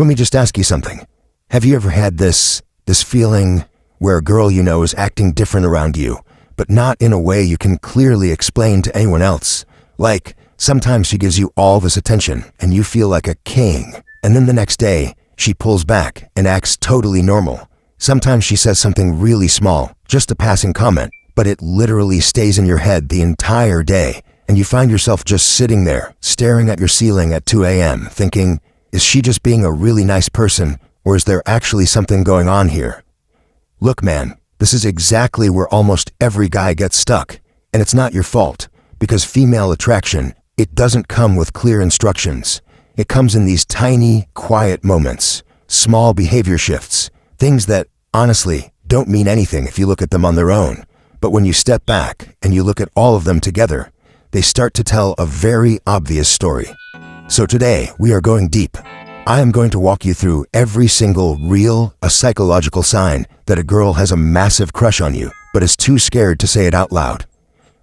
Let me just ask you something. Have you ever had this feeling where a girl you know is acting different around you, but not in a way you can clearly explain to anyone else? Like, sometimes she gives you all this attention and you feel like a king, and then the next day, she pulls back and acts totally normal. Sometimes she says something really small, just a passing comment, but it literally stays in your head the entire day, and you find yourself just sitting there, staring at your ceiling at 2 a.m., thinking, is she just being a really nice person, or is there actually something going on here? Look, man, this is exactly where almost every guy gets stuck, and it's not your fault, because female attraction, it doesn't come with clear instructions. It comes in these tiny, quiet moments, small behavior shifts, things that, honestly, don't mean anything if you look at them on their own. But when you step back and you look at all of them together, they start to tell a very obvious story. So today, we are going deep. I am going to walk you through every single real, psychological sign that a girl has a massive crush on you, but is too scared to say it out loud.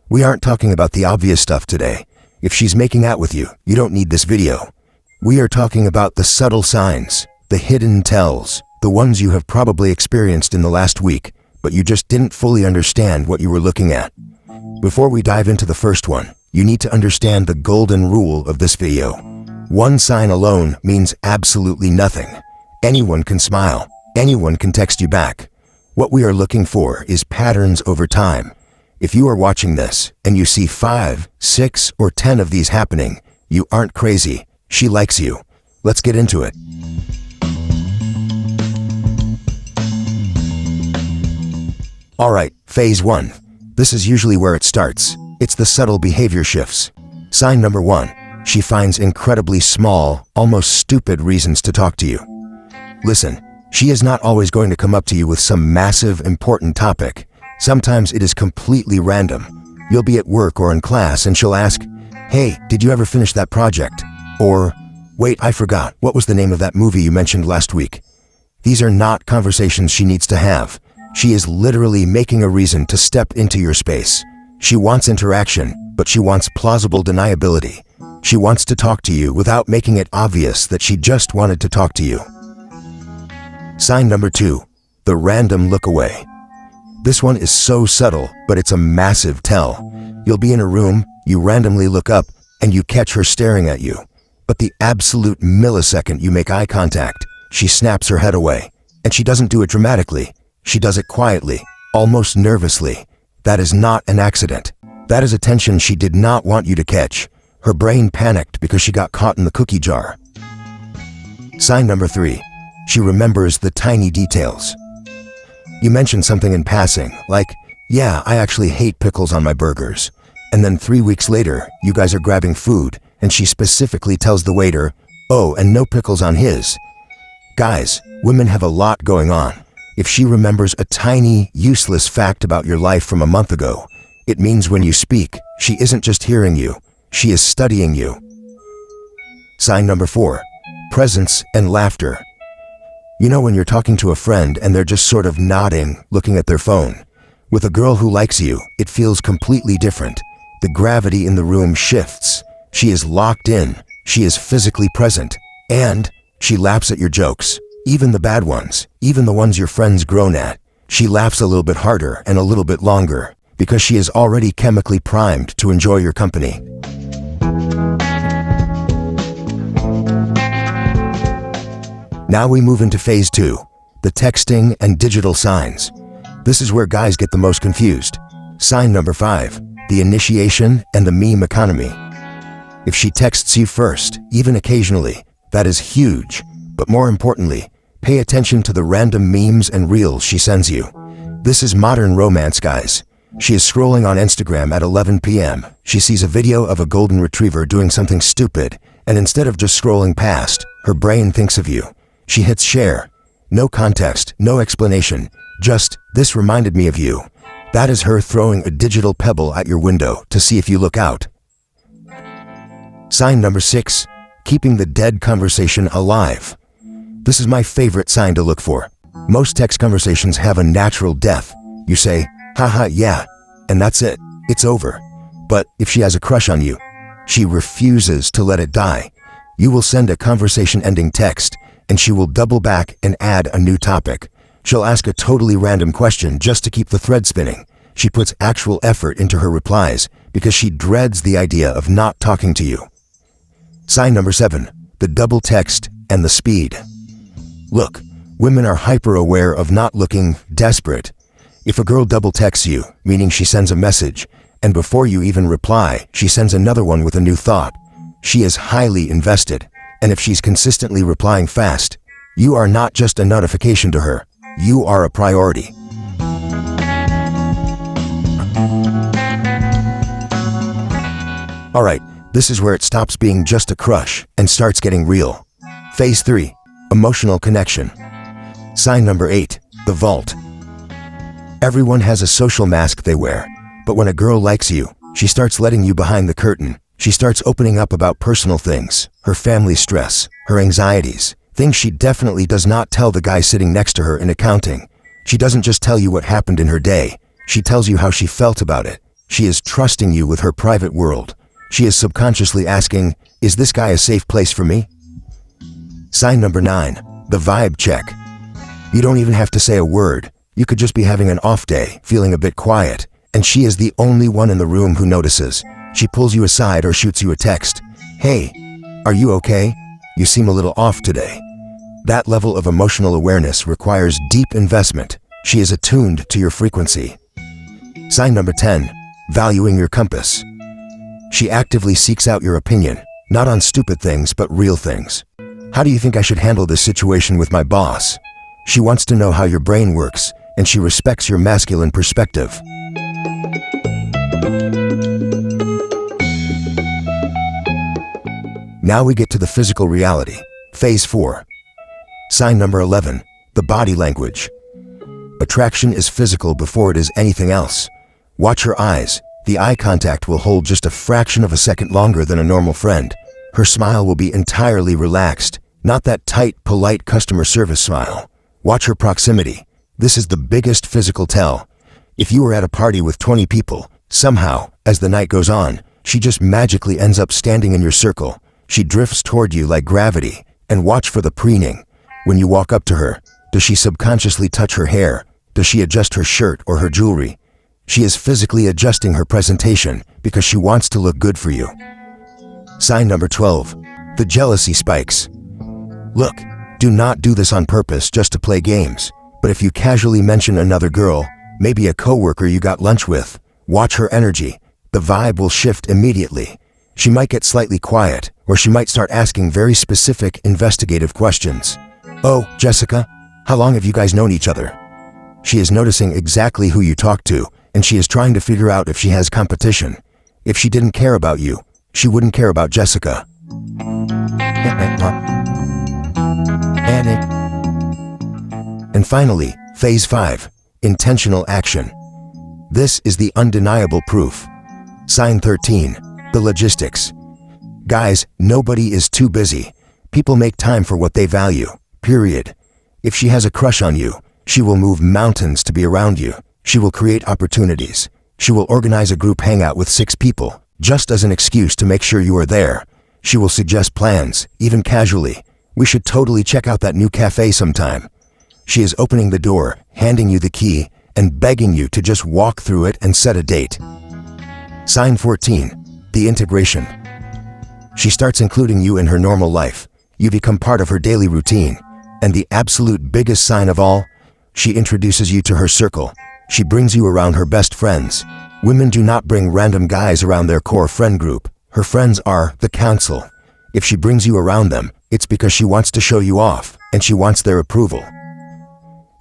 We aren't talking about the obvious stuff today. If she's making out with you, you don't need this video. We are talking about the subtle signs, the hidden tells, the ones you have probably experienced in the last week, but you just didn't fully understand what you were looking at. Before we dive into the first one, you need to understand the golden rule of this video. One sign alone means absolutely nothing. Anyone can smile. Anyone can text you back. What we are looking for is patterns over time. If you are watching this and you see 5, 6, or 10 of these happening, you aren't crazy. She likes you. Let's get into it. Alright, phase 1. This is usually where it starts. It's the subtle behavior shifts. Sign number 1. She finds incredibly small, almost stupid reasons to talk to you. Listen, she is not always going to come up to you with some massive, important topic. Sometimes it is completely random. You'll be at work or in class and she'll ask, "Hey, did you ever finish that project?" Or, "Wait, I forgot, what was the name of that movie you mentioned last week?" These are not conversations she needs to have. She is literally making a reason to step into your space. She wants interaction, but she wants plausible deniability. She wants to talk to you without making it obvious that she just wanted to talk to you. Sign number 2, the random look away. This one is so subtle, but it's a massive tell. You'll be in a room, you randomly look up, and you catch her staring at you. But the absolute millisecond you make eye contact, she snaps her head away. And she doesn't do it dramatically. She does it quietly, almost nervously. That is not an accident. That is attention she did not want you to catch. Her brain panicked because she got caught in the cookie jar. Sign number 3. She remembers the tiny details. You mention something in passing, like, "Yeah, I actually hate pickles on my burgers." And then 3 weeks later, you guys are grabbing food, and she specifically tells the waiter, "Oh, and no pickles on his." Guys, women have a lot going on. If she remembers a tiny, useless fact about your life from a month ago, it means when you speak, she isn't just hearing you, she is studying you. Sign number 4, presence and laughter. You know when you're talking to a friend and they're just sort of nodding, looking at their phone. With a girl who likes you, it feels completely different. The gravity in the room shifts. She is locked in, she is physically present, and she laughs at your jokes. Even the bad ones, even the ones your friends groan at. She laughs a little bit harder and a little bit longer, because she is already chemically primed to enjoy your company. Now we move into phase 2, the texting and digital signs. This is where guys get the most confused. Sign number 5, the initiation and the meme economy. If she texts you first, even occasionally, that is huge. But more importantly, pay attention to the random memes and reels she sends you. This is modern romance, guys. She is scrolling on Instagram at 11 p.m. She sees a video of a golden retriever doing something stupid, and instead of just scrolling past, her brain thinks of you. She hits share. No context, no explanation, just, "This reminded me of you." That is her throwing a digital pebble at your window to see if you look out. Sign number 6, keeping the dead conversation alive. This is my favorite sign to look for. Most text conversations have a natural death. You say, "Haha, yeah," and that's it. It's over. But if she has a crush on you, she refuses to let it die. You will send a conversation-ending text, and she will double back and add a new topic. She'll ask a totally random question just to keep the thread spinning. She puts actual effort into her replies because she dreads the idea of not talking to you. Sign number 7, the double text and the speed. Look, women are hyper aware of not looking desperate. If a girl double texts you, meaning she sends a message, and before you even reply, she sends another one with a new thought, she is highly invested. And if she's consistently replying fast, you are not just a notification to her, you are a priority. Alright, this is where it stops being just a crush and starts getting real. Phase 3, emotional connection. Sign number 8, the vault. Everyone has a social mask they wear, but when a girl likes you, she starts letting you behind the curtain. She starts opening up about personal things, her family stress, her anxieties, things she definitely does not tell the guy sitting next to her in accounting. She doesn't just tell you what happened in her day, she tells you how she felt about it. She is trusting you with her private world. She is subconsciously asking, is this guy a safe place for me? Sign number 9, the vibe check. You don't even have to say a word. You could just be having an off day, feeling a bit quiet, and she is the only one in the room who notices. She pulls you aside or shoots you a text. Hey, are you okay? You seem a little off today. That level of emotional awareness requires deep investment. She is attuned to your frequency. Sign number 10, valuing your compass. She actively seeks out your opinion, not on stupid things but real things. How do you think I should handle this situation with my boss? She wants to know how your brain works, and she respects your masculine perspective. Now we get to the physical reality. Phase 4. Sign number 11, the body language. Attraction is physical before it is anything else. Watch her eyes. The eye contact will hold just a fraction of a second longer than a normal friend. Her smile will be entirely relaxed, not that tight, polite customer service smile. Watch her proximity. This is the biggest physical tell. If you are at a party with 20 people, somehow, as the night goes on, she just magically ends up standing in your circle. She drifts toward you like gravity, and watch for the preening. When you walk up to her, does she subconsciously touch her hair? Does she adjust her shirt or her jewelry? She is physically adjusting her presentation because she wants to look good for you. Sign number 12, the jealousy spikes. Look, do not do this on purpose just to play games, but if you casually mention another girl, maybe a coworker you got lunch with, watch her energy. The vibe will shift immediately. She might get slightly quiet, or she might start asking very specific, investigative questions. Oh, Jessica, how long have you guys known each other? She is noticing exactly who you talk to, and she is trying to figure out if she has competition. If she didn't care about you, she wouldn't care about Jessica. And finally, Phase 5, intentional action. This is the undeniable proof. Sign 13, the logistics. Guys, nobody is too busy. People make time for what they value, period. If she has a crush on you, she will move mountains to be around you. She will create opportunities. She will organize a group hangout with 6 people, just as an excuse to make sure you are there. She will suggest plans, even casually. We should totally check out that new cafe sometime. She is opening the door, handing you the key, and begging you to just walk through it and set a date. Sign 14, the integration. She starts including you in her normal life. You become part of her daily routine. And the absolute biggest sign of all, she introduces you to her circle. She brings you around her best friends. Women do not bring random guys around their core friend group. Her friends are the council. If she brings you around them, it's because she wants to show you off, and she wants their approval.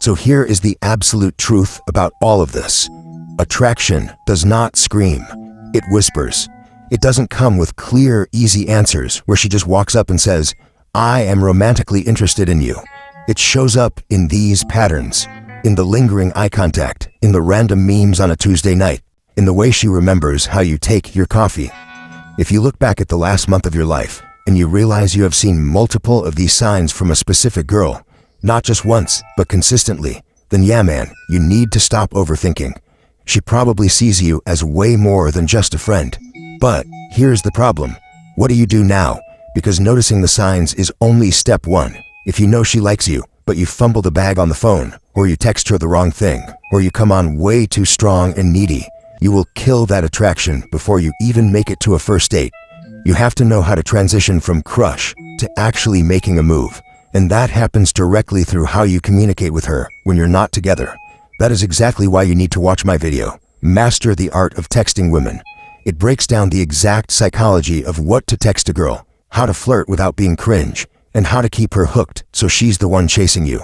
So here is the absolute truth about all of this. Attraction does not scream. It whispers. It doesn't come with clear, easy answers where she just walks up and says, I am romantically interested in you. It shows up in these patterns, in the lingering eye contact, in the random memes on a Tuesday night, in the way she remembers how you take your coffee. If you look back at the last month of your life and you realize you have seen multiple of these signs from a specific girl, not just once, but consistently, then yeah man, you need to stop overthinking. She probably sees you as way more than just a friend. But here's the problem. What do you do now? Because noticing the signs is only step 1. If you know she likes you, but you fumble the bag on the phone, or you text her the wrong thing, or you come on way too strong and needy, you will kill that attraction before you even make it to a first date. You have to know how to transition from crush to actually making a move, and that happens directly through how you communicate with her when you're not together. That is exactly why you need to watch my video, Master the Art of Texting Women. It breaks down the exact psychology of what to text a girl, how to flirt without being cringe, and how to keep her hooked so she's the one chasing you.